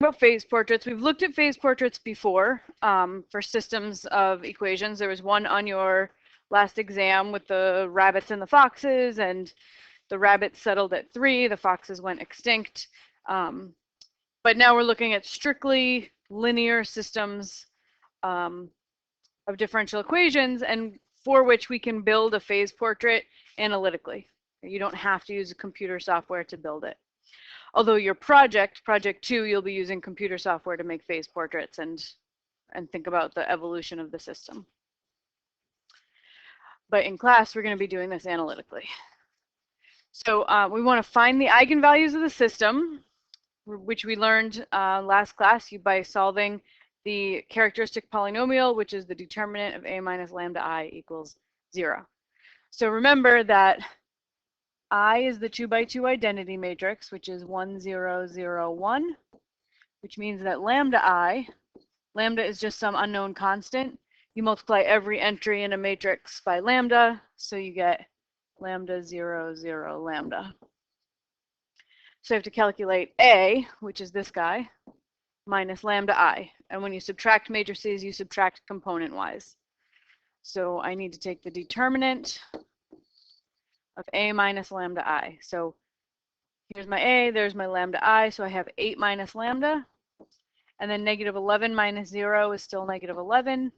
about phase portraits. We've looked at phase portraits before for systems of equations. There was one on your last exam with the rabbits and the foxes, and the rabbits settled at 3, the foxes went extinct. But now we're looking at strictly linear systems of differential equations, and for which we can build a phase portrait analytically. You don't have to use a computer software to build it. Although your project 2, you'll be using computer software to make phase portraits and think about the evolution of the system. But in class, we're going to be doing this analytically. So we want to find the eigenvalues of the system, which we learned last class by solving the characteristic polynomial, which is the determinant of a minus lambda I equals 0. So remember that I is the 2 by 2 identity matrix, which is 1, 0, 0, 1, which means that lambda is just some unknown constant. You multiply every entry in a matrix by lambda, so you get lambda 0, 0, lambda. So I have to calculate A, which is this guy, minus lambda I. And when you subtract matrices, you subtract component-wise. So I need to take the determinant of A minus lambda I. So here's my A, there's my lambda I, so I have 8 minus lambda. And then negative 11 minus 0 is still negative 11.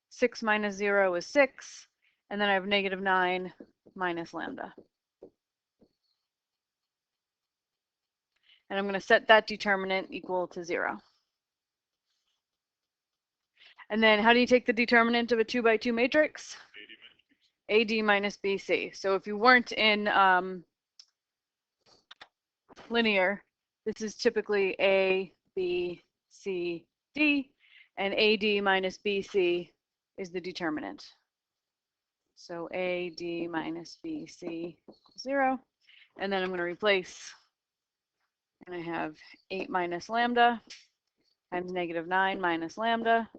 6 minus 0 is 6. And then I have negative 9 minus lambda. And I'm going to set that determinant equal to 0. And then how do you take the determinant of a 2 by 2 matrix? AD minus BC. So if you weren't in linear, this is typically A, B, C, D, and AD minus BC is the determinant. So AD minus BC equals 0. And then I'm going to replace, and I have 8 minus lambda times negative 9 minus lambda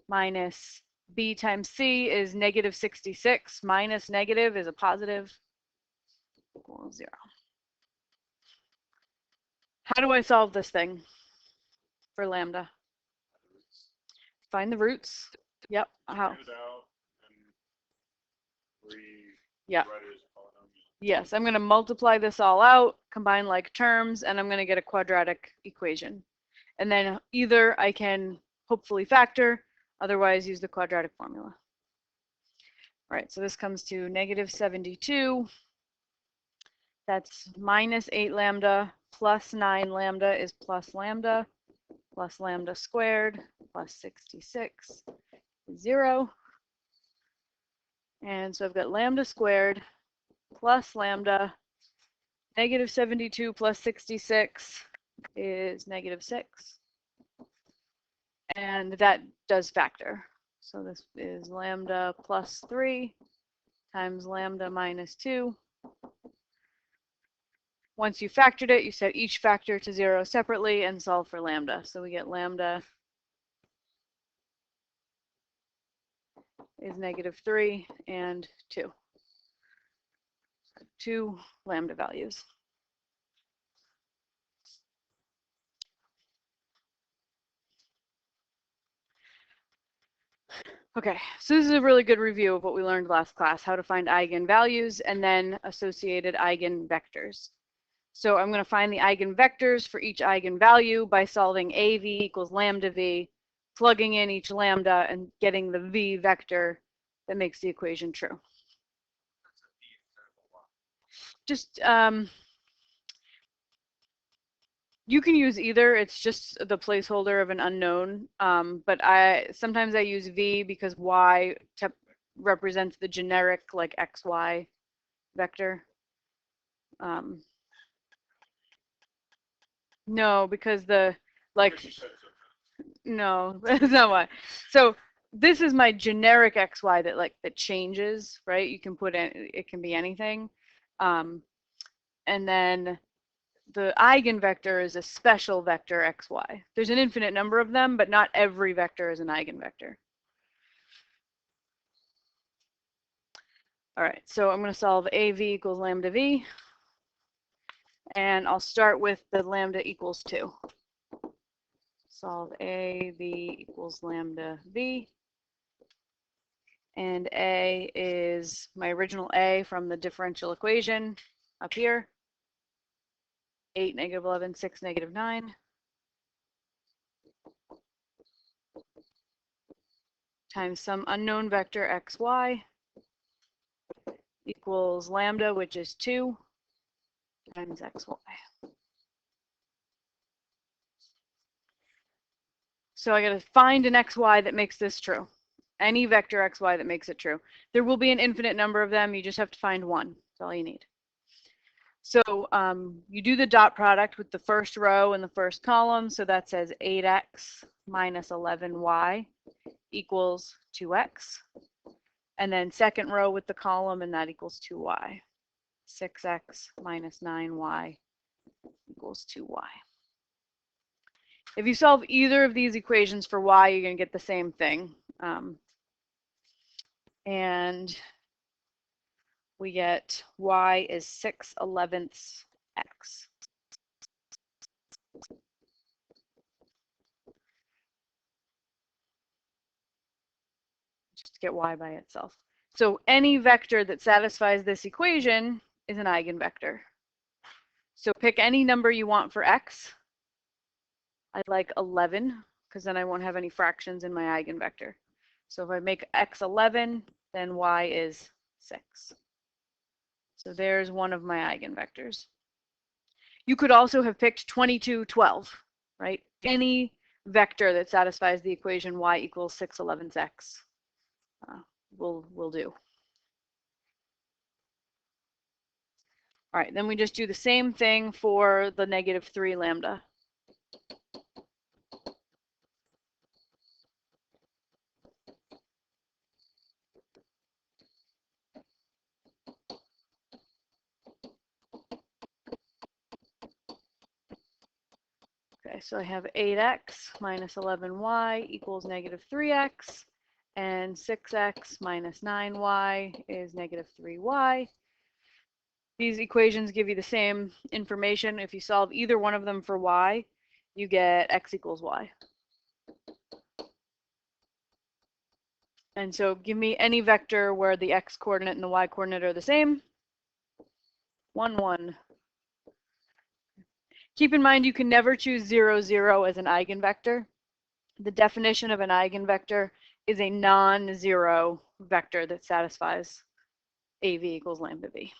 minus B times C is negative 66 minus negative is a positive equals 0. How do I solve this thing for lambda? Find the roots. Yep. How? Yeah. Yes, I'm going to multiply this all out, combine like terms, and I'm going to get a quadratic equation. And then either I can hopefully factor, otherwise use the quadratic formula. All right, so this comes to negative 72. That's minus 8 lambda plus 9 lambda is plus lambda squared plus 66 is 0. And so I've got lambda squared plus lambda. Negative 72 plus 66 is negative 6. And that does factor. So this is lambda plus 3 times lambda minus 2. Once you factored it, you set each factor to 0 separately and solve for lambda. So we get lambda is negative 3 and 2. 2 lambda values. Okay, so this is a really good review of what we learned last class, how to find eigenvalues and then associated eigenvectors. So I'm going to find the eigenvectors for each eigenvalue by solving AV equals lambda V, plugging in each lambda and getting the V vector that makes the equation true. Just you can use either. It's just the placeholder of an unknown. But sometimes I use V because Y represents the generic like XY vector. No, because the no, that's not why. So this is my generic XY that changes, right? You can put in, it can be anything. And then the eigenvector is a special vector xy. There's an infinite number of them, but not every vector is an eigenvector. All right, so I'm going to solve AV equals lambda V. And I'll start with the lambda equals 2. solve A, V equals lambda V. And A is my original A from the differential equation up here. 8, negative 11, 6, negative 9. Times some unknown vector xy equals lambda, which is 2, times xy. So I got to find an xy that makes this true. Any vector xy that makes it true. There will be an infinite number of them. You just have to find one. That's all you need. So you do the dot product with the first row and the first column. So that says 8x minus 11y equals 2x. And then second row with the column, and that equals 2y. 6x minus 9y equals 2y. If you solve either of these equations for y, you're going to get the same thing. And we get y is 6/11 x. Just get y by itself. So any vector that satisfies this equation is an eigenvector. So pick any number you want for x. I'd like 11, because then I won't have any fractions in my eigenvector. So if I make x 11, then y is 6. So there's one of my eigenvectors. You could also have picked 22, 12, right? Any vector that satisfies the equation y equals 6/11 x will do. All right, then we just do the same thing for the negative 3 lambda. Okay, so I have 8x minus 11y equals negative 3x, and 6x minus 9y is negative 3y. These equations give you the same information. If you solve either one of them for y, you get x equals y. And so give me any vector where the x coordinate and the y coordinate are the same. 1, 1. Keep in mind you can never choose 0, 0 as an eigenvector. The definition of an eigenvector is a non-zero vector that satisfies AV equals lambda V.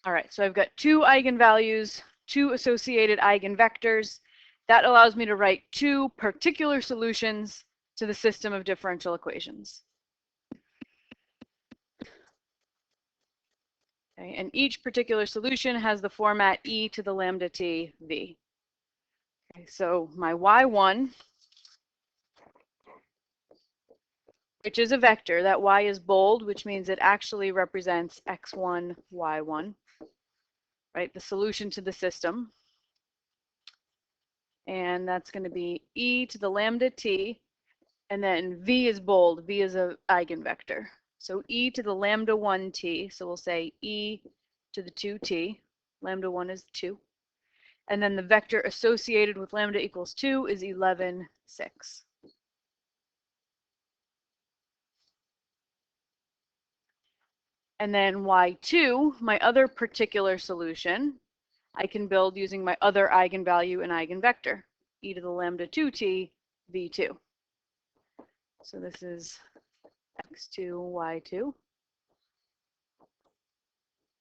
All right, so I've got 2 eigenvalues, 2 associated eigenvectors. That allows me to write 2 particular solutions to the system of differential equations. Okay, and each particular solution has the format e to the lambda t v. Okay, so my y1, which is a vector, that y is bold, which means it actually represents x1, y1, right? The solution to the system. And that's going to be e to the lambda t, and then v is bold. V is an eigenvector. So e to the lambda 1t, so we'll say e to the 2t. Lambda 1 is 2. And then the vector associated with lambda equals 2 is 11, 6. And then y2, my other particular solution, I can build using my other eigenvalue and eigenvector, e to the lambda 2t, v2. So this is x2, y2,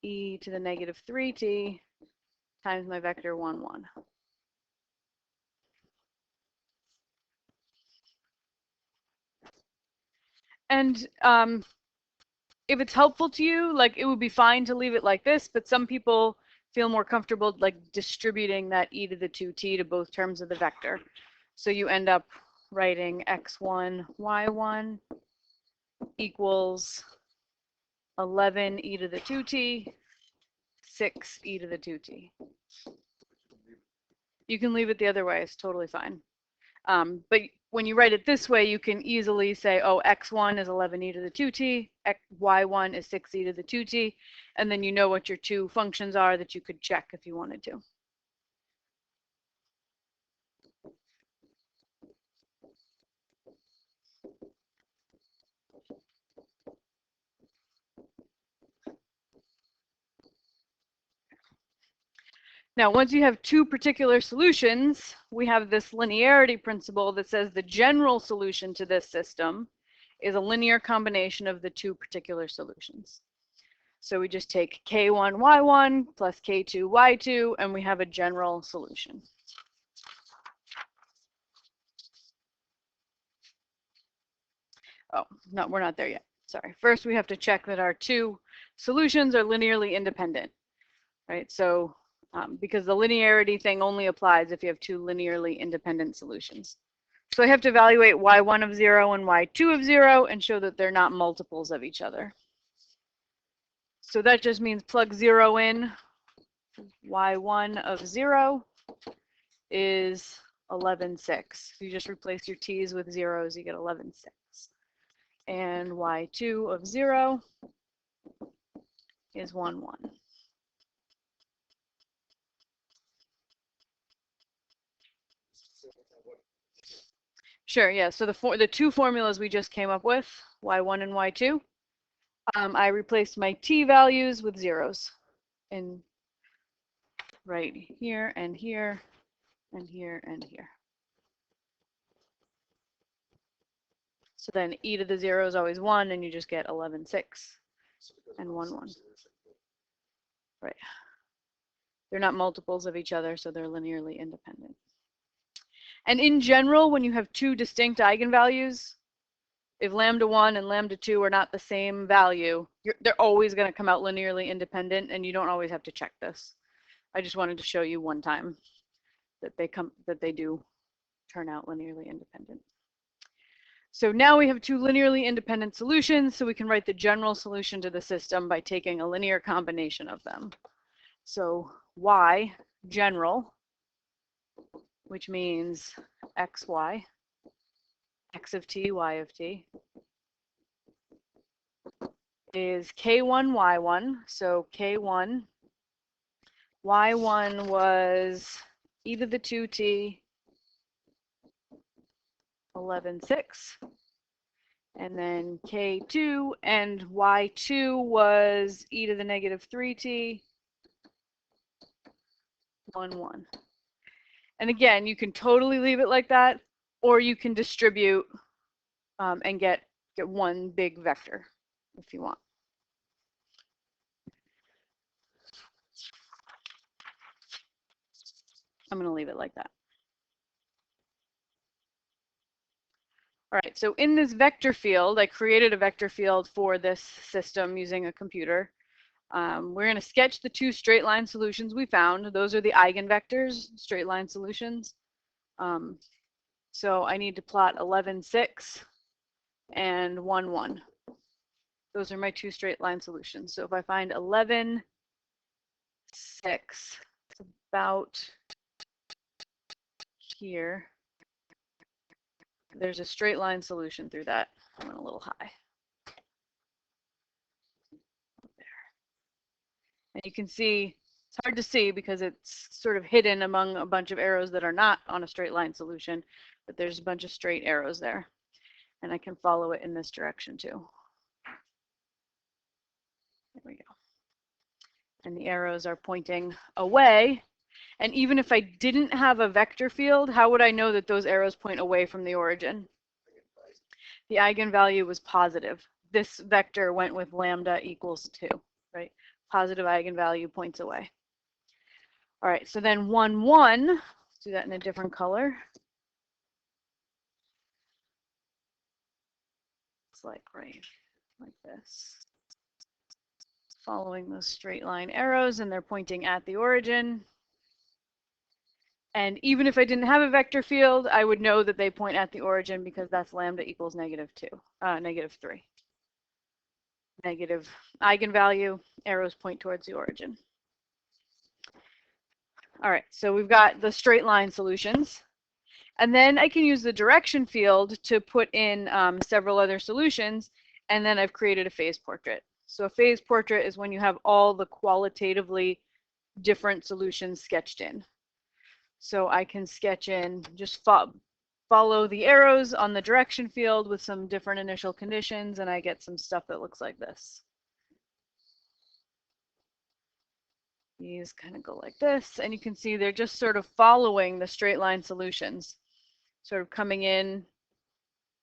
e to the negative 3t times my vector 1, 1. And if it's helpful to you, like it would be fine to leave it like this, but some people feel more comfortable like distributing that e to the 2t to both terms of the vector. So you end up writing x1, y1 equals 11 e to the 2t, 6 e to the 2t. You can leave it the other way, it's totally fine. But when you write it this way, you can easily say, oh, x1 is 11e to the 2t, y1 is 6e to the 2t, and then you know what your 2 functions are that you could check if you wanted to. Now, once you have two particular solutions, we have this linearity principle that says the general solution to this system is a linear combination of the two particular solutions. So we just take k1, y1 plus k2, y2, and we have a general solution. Oh, no, we're not there yet. Sorry. First, we have to check that our two solutions are linearly independent, right? So because the linearity thing only applies if you have two linearly independent solutions. So I have to evaluate y1 of 0 and y2 of 0 and show that they're not multiples of each other. So that just means plug 0 in. y1 of 0 is 11.6. You just replace your t's with zeros, you get 11.6. And y2 of 0 is 1, 1. Sure, yeah. So the two formulas we just came up with, y1 and y2, I replaced my t values with zeros in right here and here and here and here. So then e to the 0 is always 1, and you just get 11.6 and 1, 1. Right. They're not multiples of each other, so they're linearly independent. And in general, when you have two distinct eigenvalues, if lambda 1 and lambda 2 are not the same value, they're always going to come out linearly independent, and you don't always have to check this. I just wanted to show you one time that they do turn out linearly independent. So now we have two linearly independent solutions, so we can write the general solution to the system by taking a linear combination of them. So y general, which means xy, x of t, y of t, is k1, y1. So k1, y1 was e to the 2t, 11.6. And then k2 and y2 was e to the negative 3t, 1, 1. And again, you can totally leave it like that, or you can distribute and get one big vector if you want. I'm going to leave it like that. All right, so in this vector field, I created a vector field for this system using a computer. We're going to sketch the two straight line solutions we found. Those are the eigenvectors, straight line solutions. So I need to plot 11.6 and 1, 1. Those are my two straight line solutions. So if I find 11.6, it's about here. There's a straight line solution through that. I went a little high. There. And you can see, it's hard to see because it's sort of hidden among a bunch of arrows that are not on a straight line solution, but there's a bunch of straight arrows there. And I can follow it in this direction too. There we go. And the arrows are pointing away. And even if I didn't have a vector field, how would I know that those arrows point away from the origin? The eigenvalue was positive. This vector went with lambda equals 2, right? Positive eigenvalue points away. All right, so then 1, 1, let's do that in a different color. It's like right like this. Following those straight line arrows, and they're pointing at the origin. And even if I didn't have a vector field, I would know that they point at the origin because that's lambda equals negative 3. Negative eigenvalue, arrows point towards the origin. All right, so we've got the straight line solutions. And then I can use the direction field to put in several other solutions, and then I've created a phase portrait. So a phase portrait is when you have all the qualitatively different solutions sketched in. So I can sketch in, just follow the arrows on the direction field with some different initial conditions, and I get some stuff that looks like this. These kind of go like this, and you can see they're just sort of following the straight line solutions, sort of coming in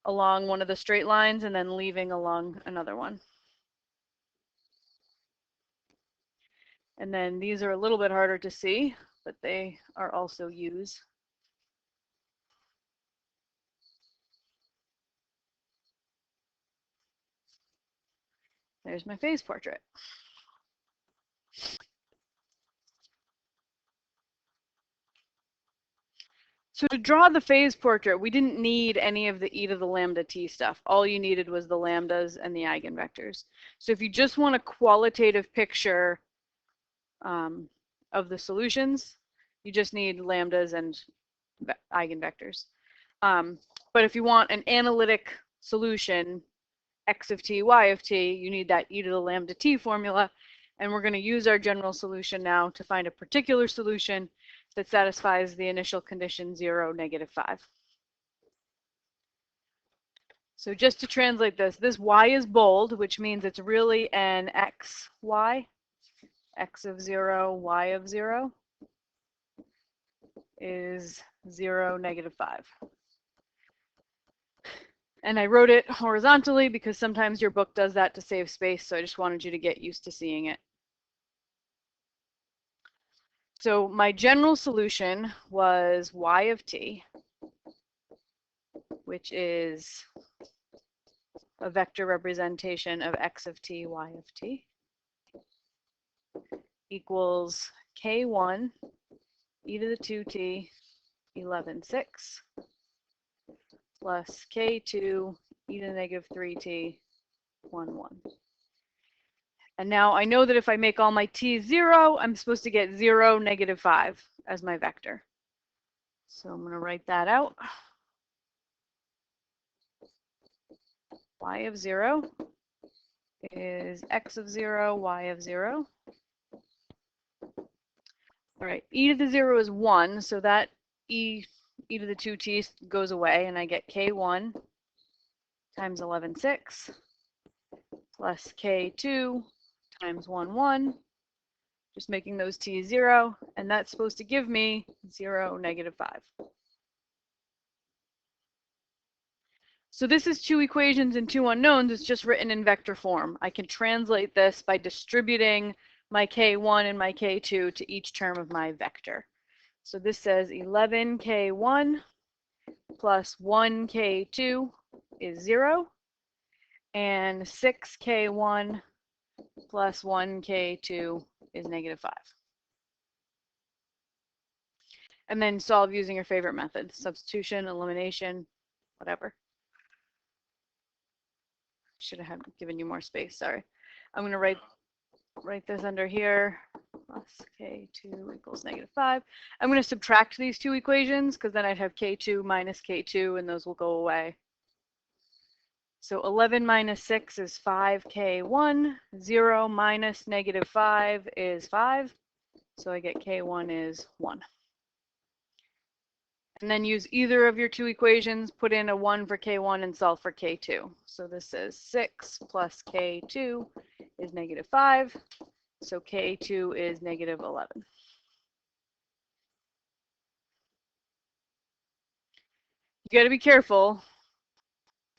along one of the straight lines and then leaving along another one. And then these are a little bit harder to see, but they are also U's. There's my phase portrait. So to draw the phase portrait, we didn't need any of the e to the lambda t stuff. All you needed was the lambdas and the eigenvectors. So if you just want a qualitative picture of the solutions, you just need lambdas and eigenvectors. But if you want an analytic solution, x of t, y of t, you need that e to the lambda t formula. And we're going to use our general solution now to find a particular solution that satisfies the initial condition 0, -5. So just to translate this y is bold, which means it's really an x, y, x of 0, y of 0 is 0, -5. And I wrote it horizontally because sometimes your book does that to save space, so I just wanted you to get used to seeing it. So my general solution was y of t, which is a vector representation of x of t, y of t, equals k1 e to the 2t 11/6 plus k2 e to the -3t 1/1. And now I know that if I make all my t 0, I'm supposed to get 0, -5 as my vector. So I'm going to write that out. Y of 0 is x of 0, y of 0. All right, e to the 0 is 1, so that e to the 2t goes away, and I get k1 times 11/6 plus k2 times 1/1, just making those t 0, and that's supposed to give me 0, -5. So this is two equations and two unknowns. It's just written in vector form. I can translate this by distributing my k1 and my k2 to each term of my vector. So this says 11k1 plus 1k2 is 0, and 6k1 plus 1k2 is -5. And then solve using your favorite method, substitution, elimination, whatever. Should have given you more space, sorry. I'm going to write this under here, plus k2 equals -5. I'm going to subtract these two equations because then I'd have k2 minus k2 and those will go away. So 11 minus 6 is 5k1, 0 minus -5 is 5, so I get k1 is 1. And then use either of your two equations, put in a 1 for k1 and solve for k2. So this is 6 plus k2 is -5, so k2 is -11. You got to be careful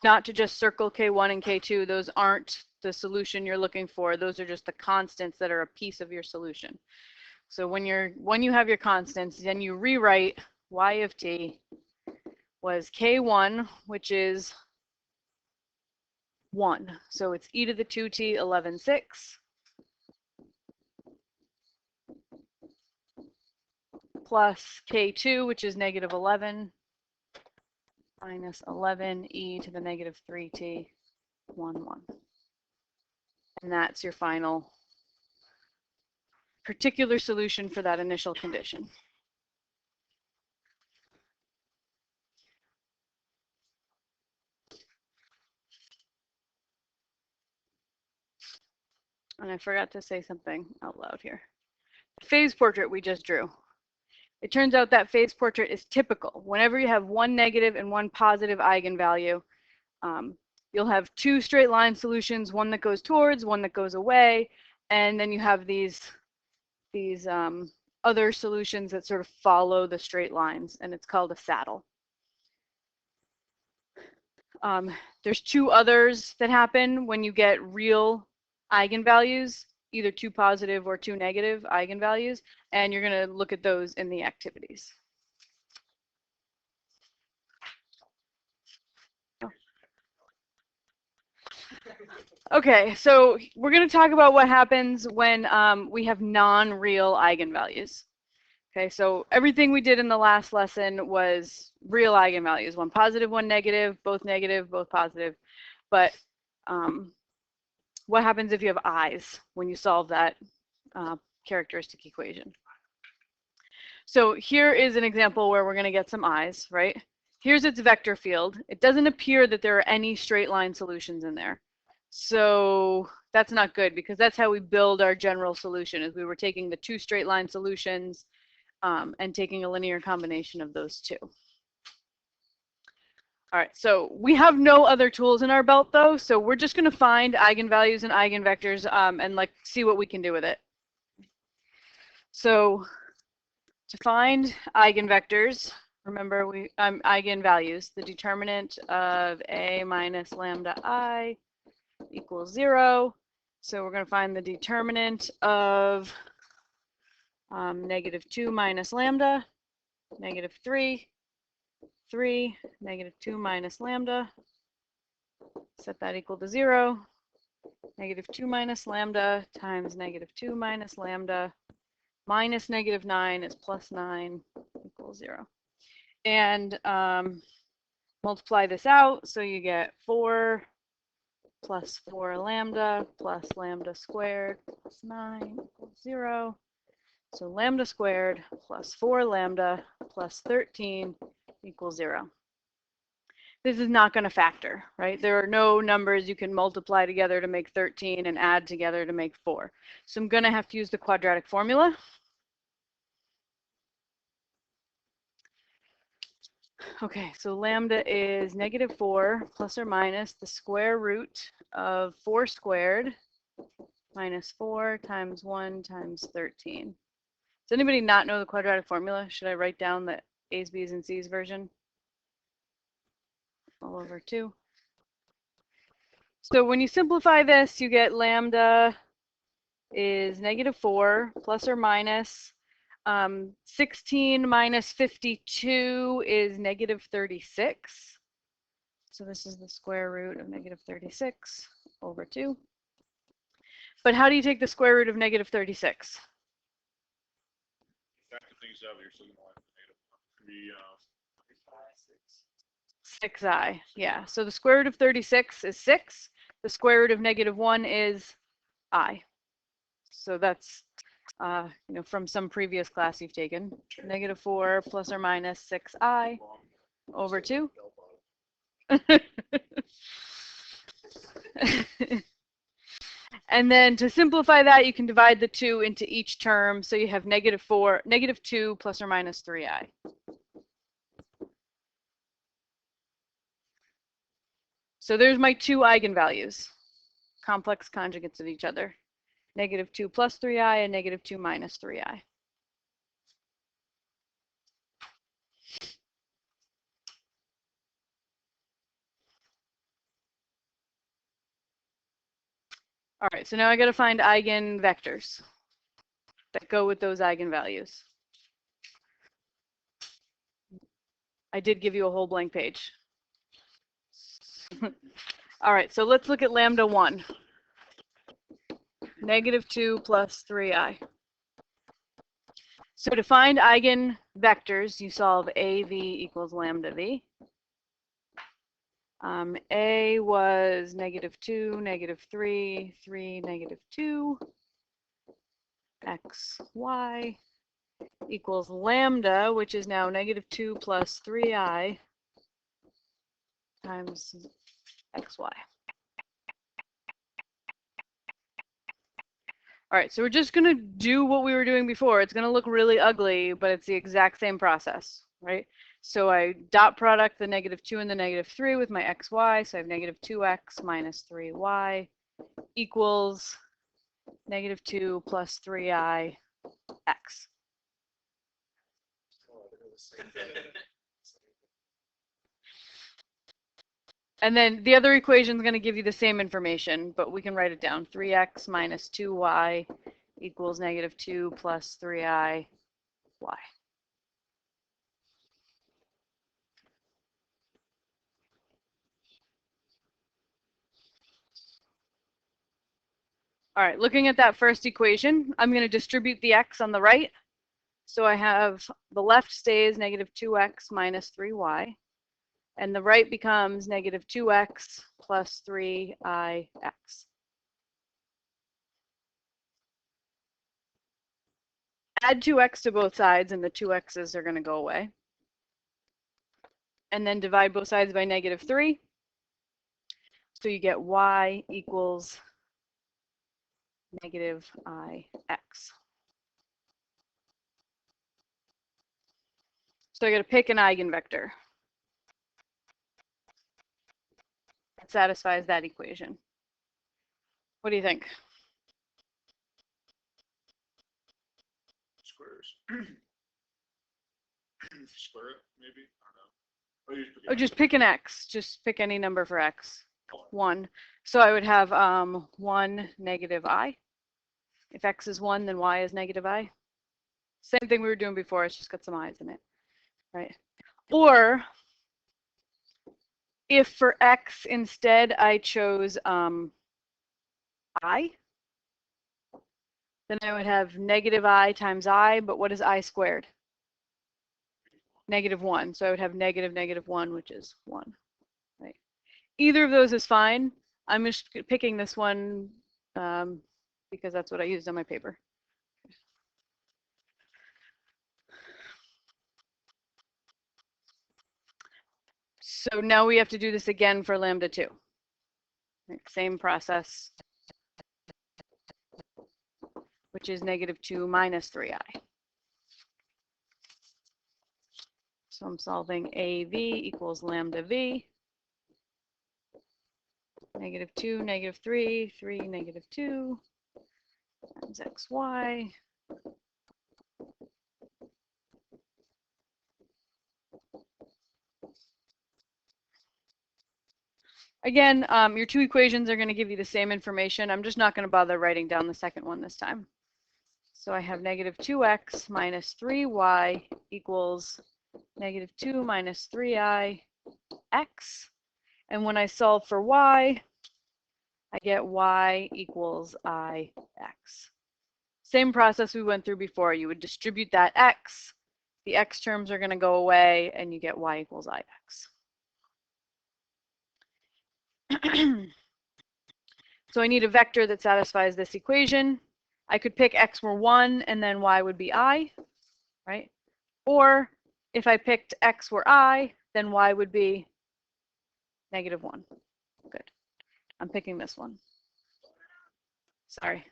not to just circle k1 and k2. Those aren't the solution you're looking for. Those are just the constants that are a piece of your solution. So when you have your constants, then you rewrite y of t was k1, which is 1. So it's e to the 2t 11/6 plus k2, which is -11, minus 11 e to the -3t 1/1. And that's your final particular solution for that initial condition. And I forgot to say something out loud here. The phase portrait we just drew. It turns out that phase portrait is typical. Whenever you have one negative and one positive eigenvalue, you'll have two straight line solutions, one that goes towards, one that goes away, and then you have these other solutions that sort of follow the straight lines, and it's called a saddle. There's two others that happen when you get real eigenvalues, either two positive or two negative eigenvalues, and you're going to look at those in the activities. Okay, so we're going to talk about what happens when we have non-real eigenvalues. Okay, so everything we did in the last lesson was real eigenvalues, one positive, one negative, both positive. But what happens if you have i's when you solve that characteristic equation? So here is an example where we're going to get some i's, right? Here's its vector field. It doesn't appear that there are any straight line solutions in there. So that's not good, because that's how we build our general solution, is we were taking the two straight line solutions and taking a linear combination of those two. All right, so we have no other tools in our belt though, so we're just going to find eigenvalues and eigenvectors and like see what we can do with it. So to find eigenvectors, remember eigenvalues, the determinant of a minus lambda I equals 0. So we're going to find the determinant of -2 minus lambda, -3, 3, -2 minus lambda, set that equal to 0, -2 minus lambda times -2 minus lambda minus -9 is +9 equals 0. And multiply this out, so you get 4 plus 4 lambda plus lambda squared plus 9 equals 0. So lambda squared plus 4 lambda plus 13 equals 0. This is not going to factor, right? There are no numbers you can multiply together to make 13 and add together to make 4. So I'm going to have to use the quadratic formula. Okay, so lambda is -4 plus or minus the square root of 4 squared minus 4 times 1 times 13. Does anybody not know the quadratic formula? Should I write down the A's, B's, and C's version? All over 2. So when you simplify this, you get lambda is -4 plus or minus 16 minus 52 is -36. So this is the square root of -36 over 2. But how do you take the square root of -36? Things out here, so you know, 6i, yeah. So the square root of 36 is 6. The square root of -1 is I. So that's, you know, from some previous class you've taken. -4 plus or minus 6i over 2. And then to simplify that, you can divide the 2 into each term. So you have -2 plus or minus 3i. So there's my two eigenvalues, complex conjugates of each other. -2 plus 3i and -2 minus 3i. All right, so now I got to find eigenvectors that go with those eigenvalues. I did give you a whole blank page. All right, so let's look at lambda 1. -2 plus 3i. So to find eigenvectors, you solve AV equals lambda V. A was -2, -3, 3, -2, x, y equals lambda, which is now -2 plus 3i times xy. All right, so we're just going to do what we were doing before. It's going to look really ugly, but it's the exact same process, right? So I dot product the -2 and the -3 with my xy, so I have -2x minus 3y equals -2 plus 3i x. And then the other equation is going to give you the same information, but we can write it down. 3x minus 2y equals negative 2 plus 3i y. All right, looking at that first equation, I'm going to distribute the x on the right. So I have the left stays negative 2x minus 3y, and the right becomes negative 2x plus 3ix. Add 2x to both sides, and the 2x's are going to go away. And then divide both sides by negative 3. So you get y equals negative ix. So I got to pick an eigenvector that satisfies that equation. What do you think? Squares. Square it, maybe? I don't know. Oh, just pick an x. Just pick any number for x. 1. So I would have 1 negative I. If x is 1, then y is negative I. Same thing we were doing before, it's just got some i's in it, right? Or if for x instead I chose I, then I would have negative I times I, but what is I squared? Negative 1. So I would have negative negative 1, which is 1, right? Either of those is fine. I'm just picking this one because that's what I used on my paper. So now we have to do this again for lambda 2. Right, same process, which is negative 2 minus 3i. So I'm solving AV equals lambda v. Negative 2, negative 3, 3, negative 2 times xy. Again, your two equations are going to give you the same information. I'm just not going to bother writing down the second one this time. So I have negative 2x minus 3y equals negative 2 minus 3i x. And when I solve for y, I get y equals ix. Same process we went through before. You would distribute that x. The x terms are going to go away, and you get y equals ix. So I need a vector that satisfies this equation. I could pick x were 1, and then y would be I, right? Or if I picked x were I, then y would be negative 1. Good. I'm picking this one. Sorry.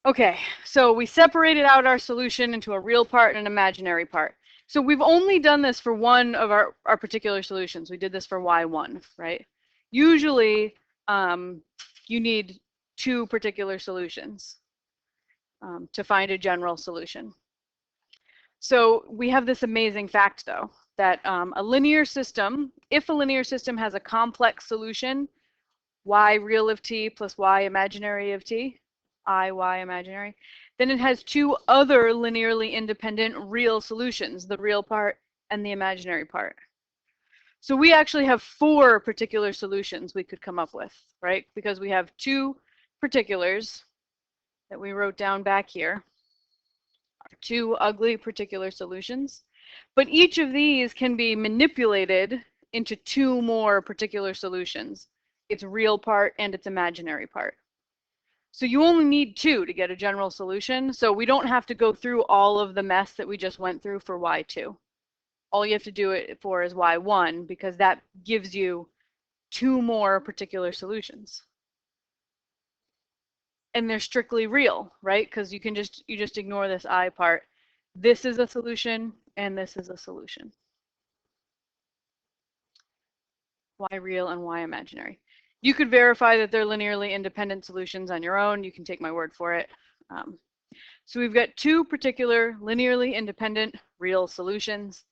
Okay, so we separated out our solution into a real part and an imaginary part. So we've only done this for one of our particular solutions. We did this for y1, right? Usually, you need 2 particular solutions to find a general solution. So we have this amazing fact, though, that a linear system, if a linear system has a complex solution, y real of t plus y imaginary of t, I, y imaginary, then it has 2 other linearly independent real solutions, the real part and the imaginary part. So we actually have 4 particular solutions we could come up with, right? Because we have 2 particulars that we wrote down back here, 2 ugly particular solutions. But each of these can be manipulated into 2 more particular solutions, its real part and its imaginary part. So you only need 2 to get a general solution. So we don't have to go through all of the mess that we just went through for y2. All you have to do it for is y1, because that gives you 2 more particular solutions. And they're strictly real, right? Because you just ignore this I part. This is a solution, and this is a solution. Y real and y imaginary. You could verify that they're linearly independent solutions on your own. You can take my word for it. So we've got two particular linearly independent real solutions.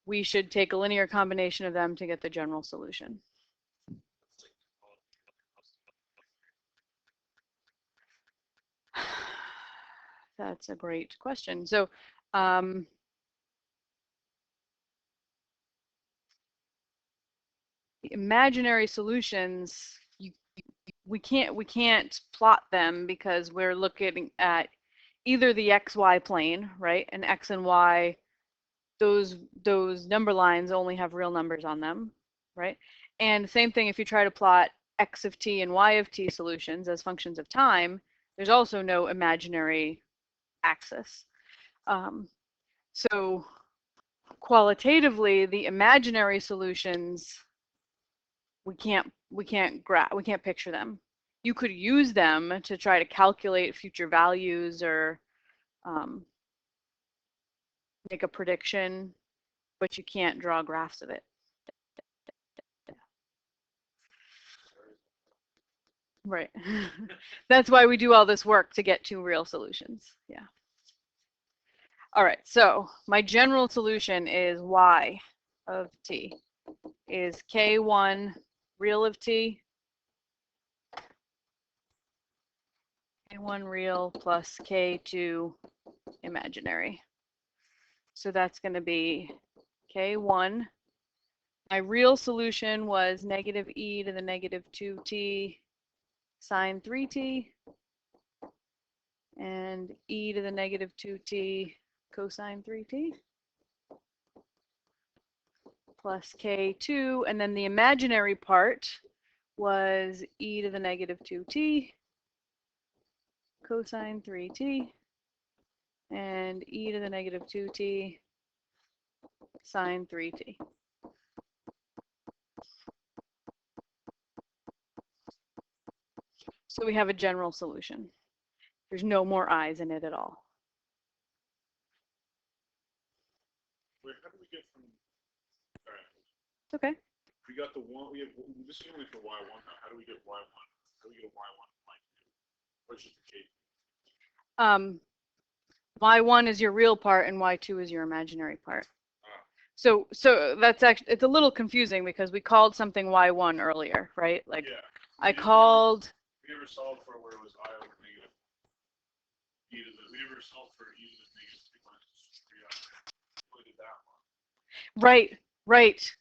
We should take a linear combination of them to get the general solution. That's a great question. So the imaginary solutions, we can't plot them because we're looking at either the xy plane, right? And x and y, those number lines only have real numbers on them, right? And same thing if you try to plot x of t and y of t solutions as functions of time, there's also no imaginary axis. So qualitatively, the imaginary solutions, we can't picture them. You could use them to try to calculate future values or make a prediction, but you can't draw graphs of it. Right. That's why we do all this work to get to real solutions. Yeah. All right, so my general solution is y of t is k1 real of t, k1 real plus k2 imaginary. So that's going to be k1. My real solution was negative e to the negative 2t sine 3t and e to the negative 2t cosine 3t plus k2, and then the imaginary part was e to the negative 2t cosine 3t and e to the negative 2t sine 3t. So we have a general solution. There's no more i's in it at all. Wait, how do we get from? All right. It's okay. We got the one. We have this is only for y1 now. How do we get y1? How do we get a y1 and y2? What's just the case? Y1 is your real part and Y2 is your imaginary part. So that's actually, it's a little confusing because we called something Y1 earlier, right? Like yeah. I called. We never solved for where it was I over negative e to the. We never solved for e to the negative 3 minus 3. Look at that one. Right, right.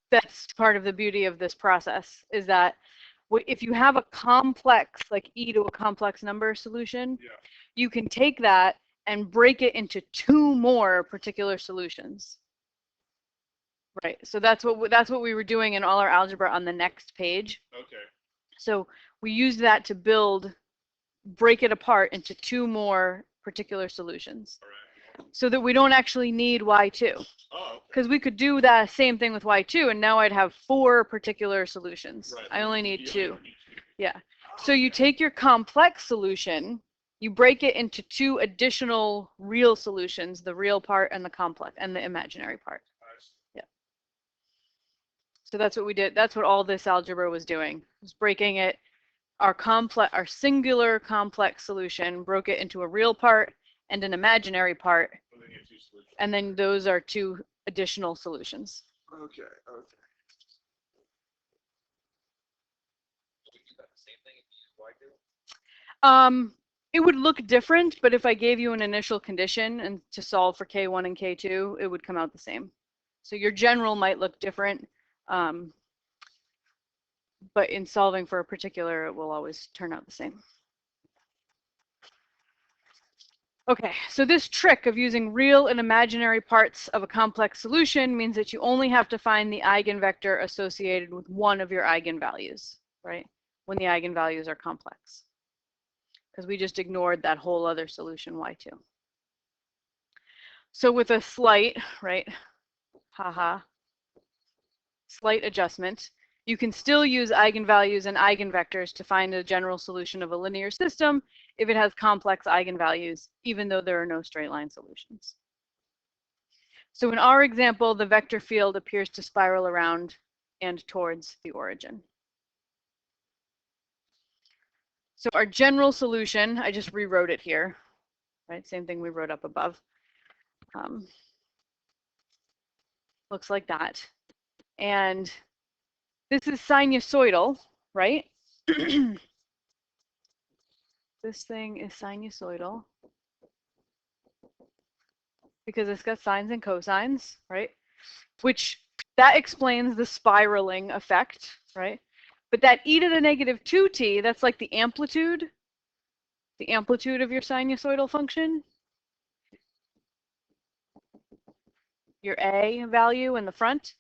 That's part of the beauty of this process is that if you have a complex, like e to a complex number solution, yeah. You can take that and break it into two more particular solutions. Right. So that's what we were doing in all our algebra on the next page. Okay. So we used that to break it apart into two more particular solutions. All right. So that we don't actually need y2. Oh. Because we could do that same thing with y2, and now I'd have four particular solutions. Right. I only need two. Yeah. So you take your complex solution, you break it into two additional real solutions, the real part and the complex and the imaginary part. Yeah. So that's what we did. That's what all this algebra was doing. Was breaking it, our singular complex solution, broke it into a real part and an imaginary part. And then those are two additional solutions. Okay. Okay. It would look different, but if I gave you an initial condition and to solve for K1 and K2, it would come out the same. So your general might look different, but in solving for a particular, it will always turn out the same. Okay, so this trick of using real and imaginary parts of a complex solution means that you only have to find the eigenvector associated with one of your eigenvalues, right? When the eigenvalues are complex. Because we just ignored that whole other solution, y2. So with a slight, right, slight adjustment, you can still use eigenvalues and eigenvectors to find a general solution of a linear system if it has complex eigenvalues, even though there are no straight line solutions. So in our example, the vector field appears to spiral around and towards the origin. So our general solution, I just rewrote it here, right? Same thing we wrote up above. Looks like that. And this is sinusoidal, right? This thing is sinusoidal because it's got sines and cosines, right? Which that explains the spiraling effect, right? But that e to the negative 2t, that's like the amplitude of your sinusoidal function, your a value in the front.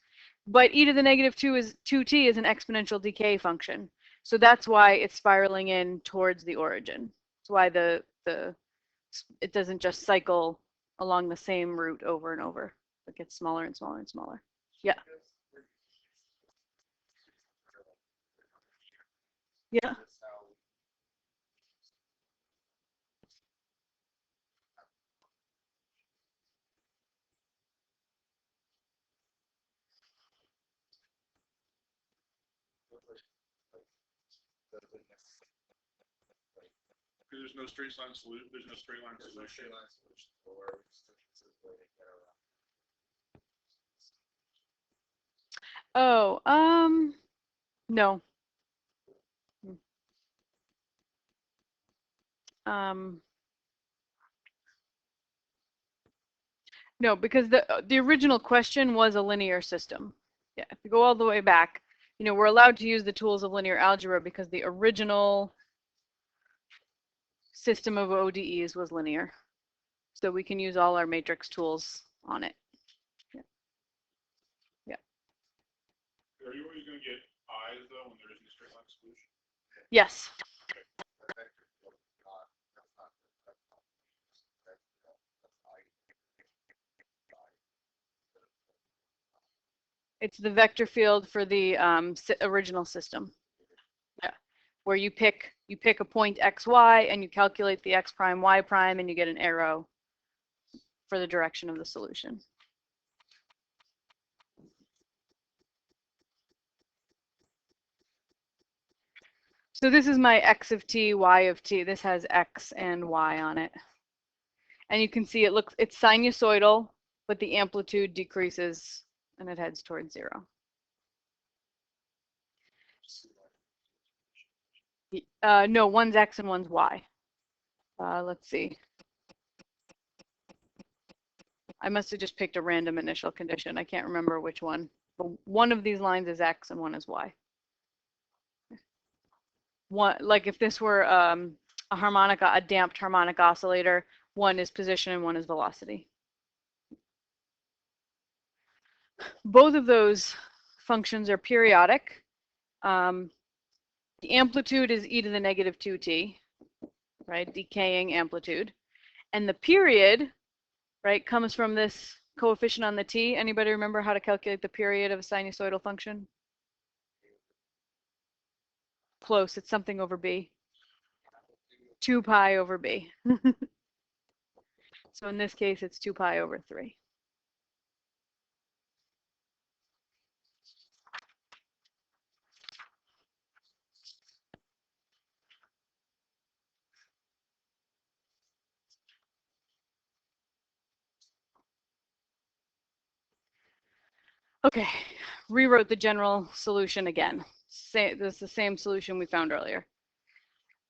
But e to the negative 2t is an exponential decay function. So that's why it's spiraling in towards the origin. That's why it doesn't just cycle along the same route over and over. It gets smaller and smaller and smaller. Yeah. Yeah. There's no straight line solution. There's no straight line solution. Oh, no. No, because the original question was a linear system. Yeah, if you go all the way back, you know, we're allowed to use the tools of linear algebra because the original system of ODEs was linear. So we can use all our matrix tools on it. Yeah. Yeah. Are you always going to get I's though when there isn't a straight line solution? Yes. It's the vector field for the original system. Yeah. Where you pick a point xy and you calculate the x prime y prime and you get an arrow for the direction of the solution. So this is my x of t, y of t. This has x and y on it. And you can see it's sinusoidal, but the amplitude decreases and it heads towards 0. No, one's x and one's y. Let's see. I must have just picked a random initial condition. I can't remember which one. But one of these lines is x and one is y. One, like if this were a damped harmonic oscillator, one is position and one is velocity. Both of those functions are periodic. The amplitude is e to the negative 2t, right? Decaying amplitude. And the period, right, comes from this coefficient on the t. Anybody remember how to calculate the period of a sinusoidal function? Close, it's something over b. 2 pi over b. So in this case, it's 2 pi over 3. Okay, rewrote the general solution again. This is the same solution we found earlier.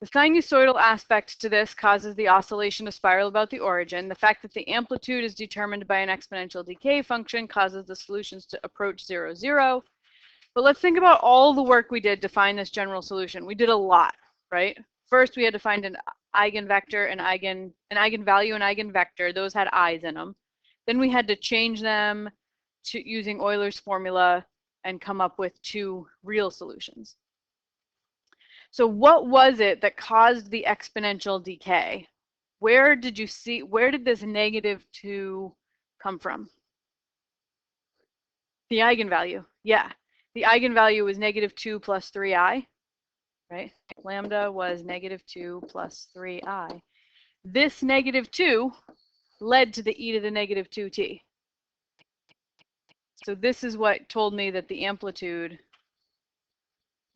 The sinusoidal aspect to this causes the oscillation to spiral about the origin. The fact that the amplitude is determined by an exponential decay function causes the solutions to approach 0, 0. But let's think about all the work we did to find this general solution. We did a lot, right? First, we had to find an eigenvector, an eigenvalue, and eigenvector. Those had i's in them. Then we had to change them to using Euler's formula and come up with 2 real solutions. So what was it that caused the exponential decay? Where did this negative 2 come from? The eigenvalue, yeah. The eigenvalue was negative 2 plus 3i, right? Lambda was negative 2 plus 3i. This negative 2 led to the e to the negative 2t. So this is what told me that the amplitude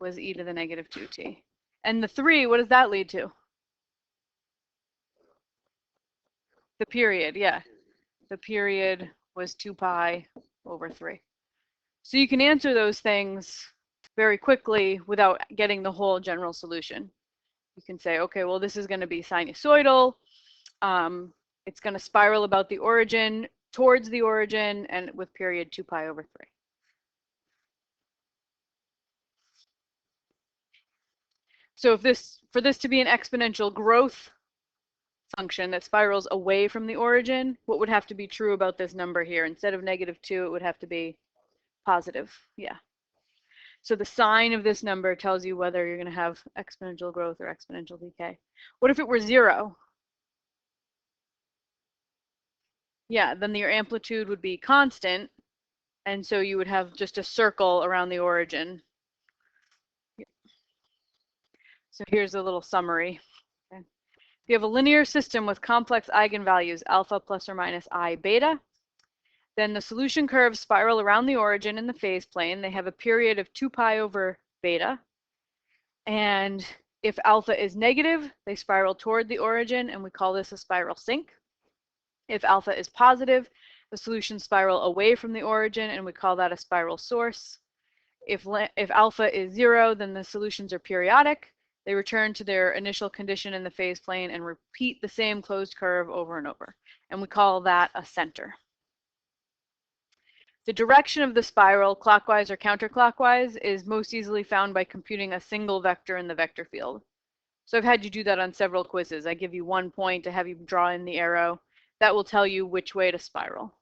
was e to the negative 2t. And the 3, what does that lead to? The period, yeah. The period was 2 pi over 3. So you can answer those things very quickly without getting the whole general solution. You can say, okay, well, this is going to be sinusoidal. It's going to spiral about the origin, towards the origin, and with period 2 pi over 3. So if for this to be an exponential growth function that spirals away from the origin, what would have to be true about this number here? Instead of -2, it would have to be positive. Yeah. So the sign of this number tells you whether you're going to have exponential growth or exponential decay. What if it were 0? Yeah, then your amplitude would be constant, and so you would have just a circle around the origin. So here's a little summary. Okay. If you have a linear system with complex eigenvalues, alpha plus or minus I beta, then the solution curves spiral around the origin in the phase plane. They have a period of 2 pi over beta. And if alpha is negative, they spiral toward the origin, and we call this a spiral sink. If alpha is positive, the solutions spiral away from the origin, and we call that a spiral source. If alpha is 0, then the solutions are periodic. They return to their initial condition in the phase plane and repeat the same closed curve over and over. And we call that a center. The direction of the spiral, clockwise or counterclockwise, is most easily found by computing a single vector in the vector field. So I've had you do that on several quizzes. I give you 1 point to have you draw in the arrow. That will tell you which way to spiral.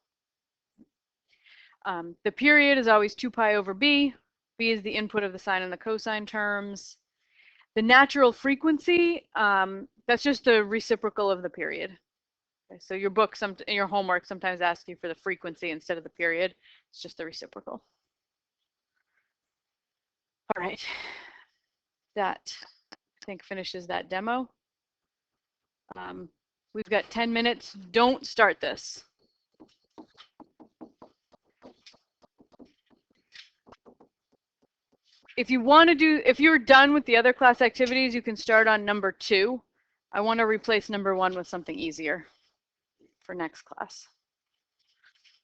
The period is always 2 pi over b. B is the input of the sine and the cosine terms. The natural frequency, that's just the reciprocal of the period. Okay, so your book, your homework sometimes asks you for the frequency instead of the period. It's just the reciprocal. All right, that I think finishes that demo. We've got 10 minutes. Don't start this. If you're done with the other class activities, you can start on number 2. I want to replace number 1 with something easier for next class.